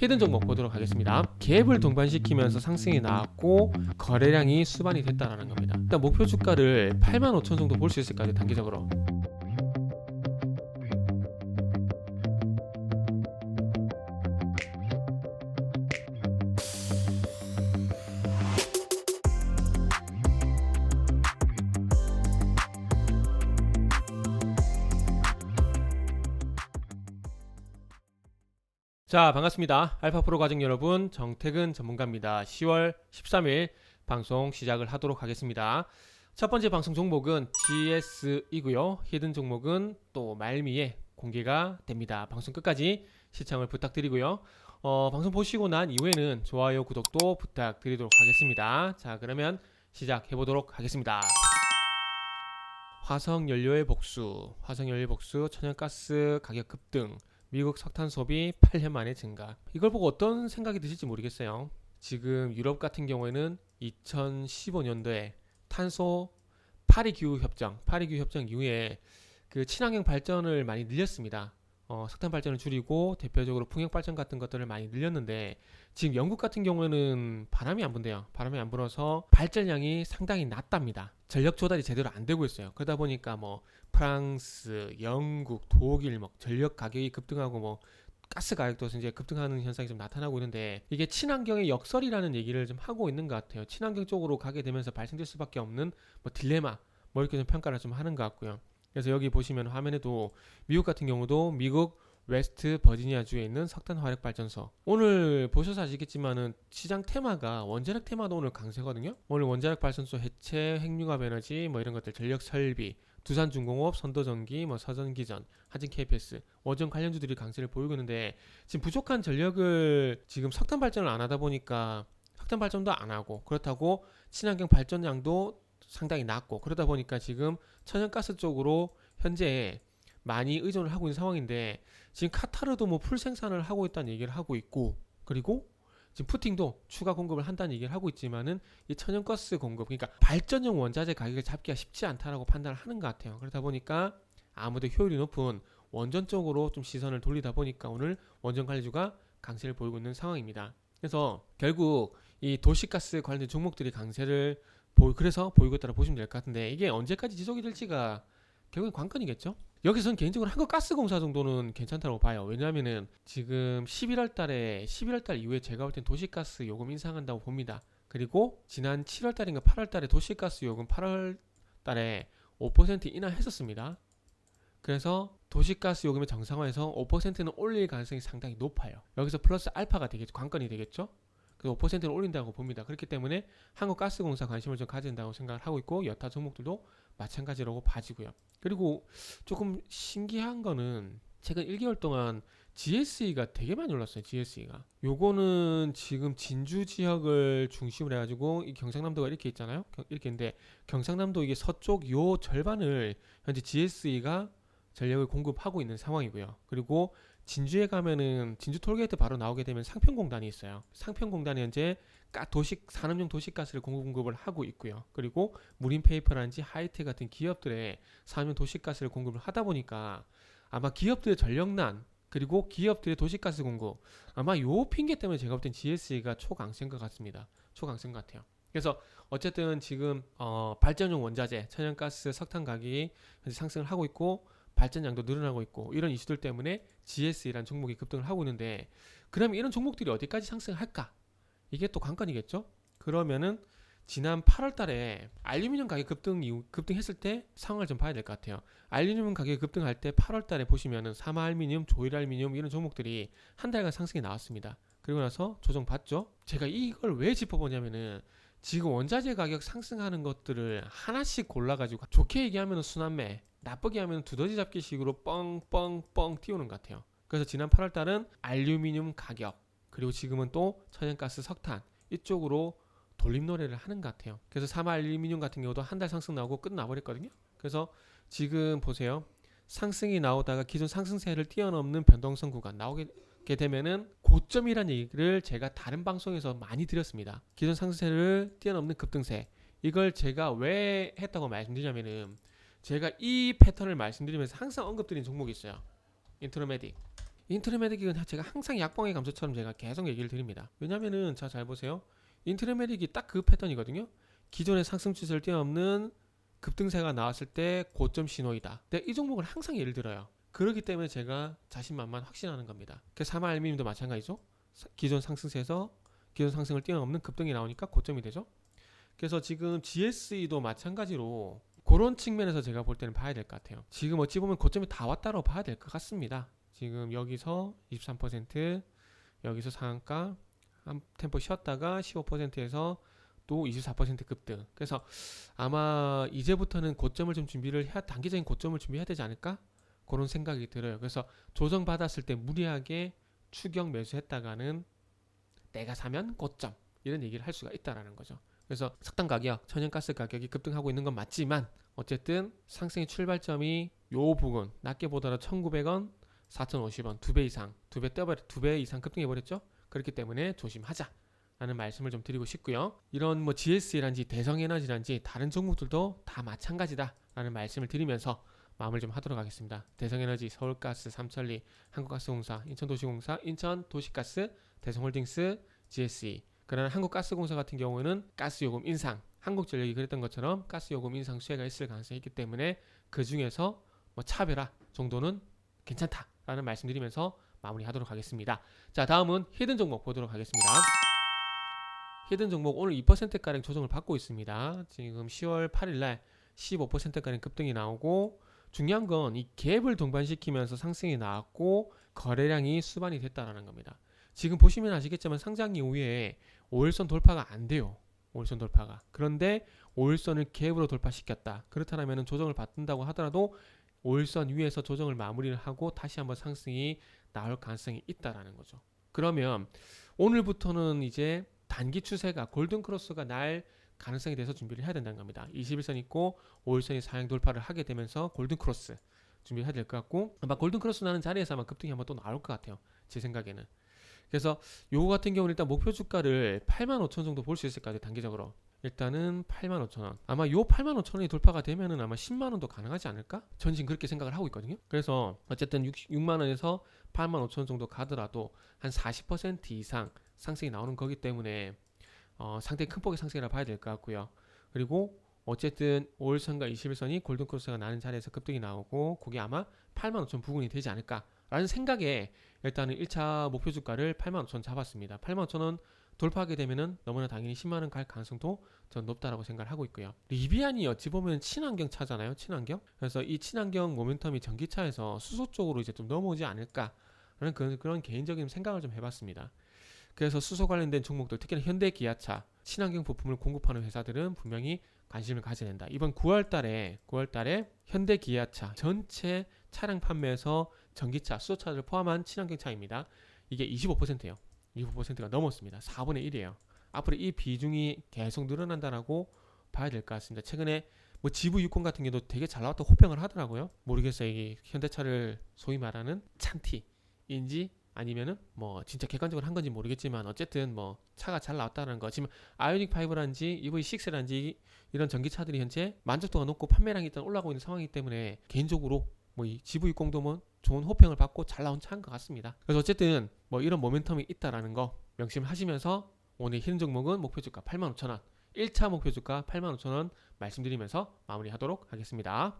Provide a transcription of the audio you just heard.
히든 종목 보도록 하겠습니다. 갭을 동반시키면서 상승이 나왔고 거래량이 수반이 됐다라는 겁니다. 일단 목표 주가를 85,000 정도 볼 수 있을까요? 단기적으로. 자, 반갑습니다. 알파프로 과정 여러분, 정태근 전문가입니다. 10월 13일 방송 시작을 하도록 하겠습니다. 첫 번째 방송 종목은 GS이고요. 히든 종목은 또 말미에 공개가 됩니다. 방송 끝까지 시청을 부탁드리고요. 방송 보시고 난 이후에는 좋아요, 구독도 부탁드리도록 하겠습니다. 자, 그러면 시작해 보도록 하겠습니다. 화석연료의 복수, 천연가스 가격 급등, 미국 석탄 소비 8년 만에 증가. 이걸 보고 어떤 생각이 드실지 모르겠어요. 지금 유럽 같은 경우에는 2015년도에 탄소 파리 기후 협정 이후에 그 친환경 발전을 많이 늘렸습니다. 석탄 발전을 줄이고 대표적으로 풍력 발전 같은 것들을 많이 늘렸는데 지금 영국 같은 경우에는 바람이 안 분대요. 바람이 안 불어서 발전량이 상당히 낮답니다. 전력 조달이 제대로 안 되고 있어요. 그러다 보니까 뭐 프랑스, 영국, 독일 뭐 전력 가격이 급등하고 뭐 가스 가격도 이제 급등하는 현상이 좀 나타나고 있는데 이게 친환경의 역설이라는 얘기를 좀 하고 있는 것 같아요. 친환경 쪽으로 가게 되면서 발생될 수밖에 없는 뭐 딜레마 뭐 이렇게 좀 평가를 좀 하는 것 같고요. 그래서 여기 보시면 화면에도 미국 같은 경우도 미국 웨스트 버지니아주에 있는 석탄 화력 발전소, 오늘 보셔서 아시겠지만은 시장 테마가 원자력 테마도 오늘 강세거든요. 오늘 원자력 발전소 해체, 핵융합 에너지 뭐 이런 것들, 전력 설비, 두산중공업, 선도전기, 뭐 서전기전, 하진 KPS, 원전 관련주들이 강세를 보이고 있는데 지금 부족한 전력을 지금 석탄 발전을 안 하다 보니까 석탄 발전도 안 하고 그렇다고 친환경 발전량도 상당히 낮고 그러다 보니까 지금 천연가스 쪽으로 현재 많이 의존을 하고 있는 상황인데 지금 카타르도 뭐 풀 생산을 하고 있다는 얘기를 하고 있고 그리고 지금 푸팅도 추가 공급을 한다는 얘기를 하고 있지만은 이 천연가스 공급, 그러니까 발전용 원자재 가격을 잡기가 쉽지 않다라고 판단을 하는 것 같아요. 그러다 보니까 아무래도 효율이 높은 원전 쪽으로 좀 시선을 돌리다 보니까 오늘 원전 관리주가 강세를 보이고 있는 상황입니다. 그래서 결국 이 도시가스 관련된 종목들이 강세를 그래서 보이고 있다고 보시면 될 것 같은데 이게 언제까지 지속이 될지가 결국엔 관건이겠죠. 여기서는 개인적으로 한국가스공사 정도는 괜찮다고 봐요. 왜냐하면은 지금 11월 달 이후에 제가 볼 땐 도시가스 요금 인상한다고 봅니다. 그리고 지난 7월 달인가 8월 달에 도시가스 요금 8월 달에 5% 인하했었습니다. 그래서 도시가스 요금의 정상화에서 5%는 올릴 가능성이 상당히 높아요. 여기서 플러스 알파가 되겠죠. 관건이 되겠죠. 그래서 5%는 올린다고 봅니다. 그렇기 때문에 한국가스공사 관심을 좀 가져야 된다고 생각을 하고 있고 여타 종목들도 마찬가지라고 봐지고요. 그리고 조금 신기한 거는 최근 1개월 동안 GSE가 되게 많이 올랐어요. GSE가. 요거는 지금 진주 지역을 중심으로 해가지고 이 경상남도가 이렇게 있잖아요. 이렇게 있는데 경상남도 이게 서쪽 요 절반을 현재 GSE가 전력을 공급하고 있는 상황이고요. 그리고 진주에 가면은 진주 톨게이트 바로 나오게 되면 상평공단이 있어요. 상평공단이 현재 산업용 도시가스를 공급을 하고 있고요. 그리고 무림페이퍼라든지 하이텍 같은 기업들의 산업용 도시가스를 공급을 하다 보니까 아마 기업들의 전력난 그리고 기업들의 도시가스 공급 아마 요 핑계 때문에 제가 볼 땐 GSE가 초강세인 것 같습니다. 초강세인 것 같아요. 그래서 어쨌든 지금 발전용 원자재, 천연가스, 석탄 가격이 현재 상승을 하고 있고 발전량도 늘어나고 있고 이런 이슈들 때문에 GSE라는 종목이 급등을 하고 있는데 그러면 이런 종목들이 어디까지 상승할까? 이게 또 관건이겠죠? 그러면은 지난 8월 달에 알루미늄 가격 급등했을 때 상황을 좀 봐야 될 것 같아요. 알루미늄 가격이 급등할 때 8월 달에 보시면은 사마알루미늄, 조일알루미늄 이런 종목들이 한 달간 상승이 나왔습니다. 그리고 나서 조정 받죠? 제가 이걸 왜 짚어보냐면은 지금 원자재 가격 상승하는 것들을 하나씩 골라가지고 좋게 얘기하면 순환매, 나쁘게 하면 두더지 잡기 식으로 뻥뻥뻥 띄우는 것 같아요. 그래서 지난 8월 달은 알루미늄 가격 그리고 지금은 또 천연가스, 석탄 이쪽으로 돌림 노래를 하는 것 같아요. 그래서 사마알루미늄 같은 경우도 한 달 상승 나오고 끝나버렸거든요. 그래서 지금 보세요. 상승이 나오다가 기존 상승세를 뛰어넘는 변동성 구간 나오게 되면은 고점이라는 얘기를 제가 다른 방송에서 많이 드렸습니다. 기존 상승세를 뛰어넘는 급등세, 이걸 제가 왜 했다고 말씀드리냐면은 제가 이 패턴을 말씀드리면서 항상 언급드린 종목이 있어요. 인트로메딕. 인트라메딕은 제가 항상 약봉의 감소처럼 제가 계속 얘기를 드립니다. 왜냐면은 자, 잘 보세요. 인트라메딕이 딱 그 패턴이거든요. 기존의 상승 추세를 뛰어넘는 급등세가 나왔을 때 고점 신호이다. 근데 이 종목을 항상 예를 들어요. 그렇기 때문에 제가 자신만만 확신하는 겁니다. 그래서 사마알루미늄도 마찬가지죠. 기존 상승세에서 기존 상승을 뛰어넘는 급등이 나오니까 고점이 되죠. 그래서 지금 GSE도 마찬가지로 그런 측면에서 제가 볼 때는 봐야 될 것 같아요. 지금 어찌 보면 고점이 다 왔다고 봐야 될 것 같습니다. 지금 여기서 23%, 여기서 상한가 한 템포 쉬었다가 15%에서 또 24% 급등. 그래서 아마 이제부터는 고점을 좀 준비를 해야, 단기적인 고점을 준비해야 되지 않을까? 그런 생각이 들어요. 그래서 조정 받았을 때 무리하게 추격 매수했다가는 내가 사면 고점, 이런 얘기를 할 수가 있다라는 거죠. 그래서 석탄 가격, 천연가스 가격이 급등하고 있는 건 맞지만 어쨌든 상승의 출발점이 요 부분 낮게 보더라도 1,900원, 4,050원 2배 이상, 2배 이상 급등해 버렸죠. 그렇기 때문에 조심하자 라는 말씀을 좀 드리고 싶고요. 이런 뭐 GSE란지 대성에너지란지 다른 종목들도 다 마찬가지다 라는 말씀을 드리면서 마무리 좀 하도록 하겠습니다. 대성에너지, 서울가스, 삼천리, 한국가스공사, 인천도시공사, 인천도시가스, 대성홀딩스, GSE. 그러나 한국가스공사 같은 경우는 가스요금 인상, 한국전력이 그랬던 것처럼 가스요금 인상 수혜가 있을 가능성이 있기 때문에 그 중에서 뭐 차별화 정도는 괜찮다라는 말씀드리면서 마무리하도록 하겠습니다. 자, 다음은 히든 종목 보도록 하겠습니다. 히든 종목 오늘 2%가량 조정을 받고 있습니다. 지금 10월 8일날 15%가량 급등이 나오고, 중요한 건 이 갭을 동반시키면서 상승이 나왔고 거래량이 수반이 됐다라는 겁니다. 지금 보시면 아시겠지만 상장 이후에 5일선 돌파가 안 돼요. 5일선 돌파가. 그런데 5일선을 갭으로 돌파시켰다. 그렇다면 조정을 받는다고 하더라도 5일선 위에서 조정을 마무리를 하고 다시 한번 상승이 나올 가능성이 있다라는 거죠. 그러면 오늘부터는 이제 단기 추세가 골든크로스가 날 가능성에 대해서 준비를 해야 된다는 겁니다. 21선 있고 5일선이 상향 돌파를 하게 되면서 골든크로스 준비해야 될 것 같고, 아마 골든크로스 나는 자리에서 아마 급등이 한번 또 나올 것 같아요. 제 생각에는. 그래서 요거 같은 경우는 일단 목표 주가를 85,000원 정도 볼 수 있을 것 같아요. 단기적으로. 일단은 85,000원. 아마 요 85,000원이 돌파가 되면은 아마 10만원도 가능하지 않을까? 전 지금 그렇게 생각을 하고 있거든요. 그래서 어쨌든 6만원에서 85,000원 정도 가더라도 한 40% 이상 상승이 나오는 거기 때문에 상당히 큰 폭의 상승이라 봐야 될 것 같고요. 그리고 어쨌든 5일선과 21선이 골든크로스가 나는 자리에서 급등이 나오고 그게 아마 85,000 부근이 되지 않을까라는 생각에 일단은 1차 목표 주가를 85,000 잡았습니다. 85,000원 돌파하게 되면은 너무나 당연히 10만원 갈 가능성도 전 높다라고 생각을 하고 있고요. 리비안이 어찌 보면 친환경 차잖아요. 친환경. 그래서 이 친환경 모멘텀이 전기차에서 수소 쪽으로 이제 좀 넘어오지 않을까라는 그런 개인적인 생각을 좀 해봤습니다. 그래서 수소 관련된 종목들, 특히나 현대 기아차, 친환경 부품을 공급하는 회사들은 분명히 관심을 가져야 된다. 이번 9월달에 현대 기아차 전체 차량 판매에서 전기차, 수소차를 포함한 친환경 차입니다. 이게 25%예요. 25%가 넘었습니다. 4분의 1이에요. 앞으로 이 비중이 계속 늘어난다라고 봐야 될 것 같습니다. 최근에 뭐 GV60 같은 경우도 되게 잘 나왔다고 호평을 하더라고요. 모르겠어요. 이게 현대차를 소위 말하는 찬티인지 아니면은 뭐 진짜 객관적으로 한 건지 모르겠지만 어쨌든 뭐 차가 잘 나왔다는 거. 지금 아이오닉 5라든지 EV6라든지 이런 전기차들이 현재 만족도가 높고 판매량이 일단 올라가고 있는 상황이기 때문에 개인적으로 뭐 이 GV60도 뭐 좋은 호평을 받고 잘 나온 차인 것 같습니다. 그래서 어쨌든 뭐 이런 모멘텀이 있다라는 거 명심을 하시면서 오늘 히든 종목은 목표 주가 85,000원, 1차 목표 주가 85,000원 말씀드리면서 마무리하도록 하겠습니다.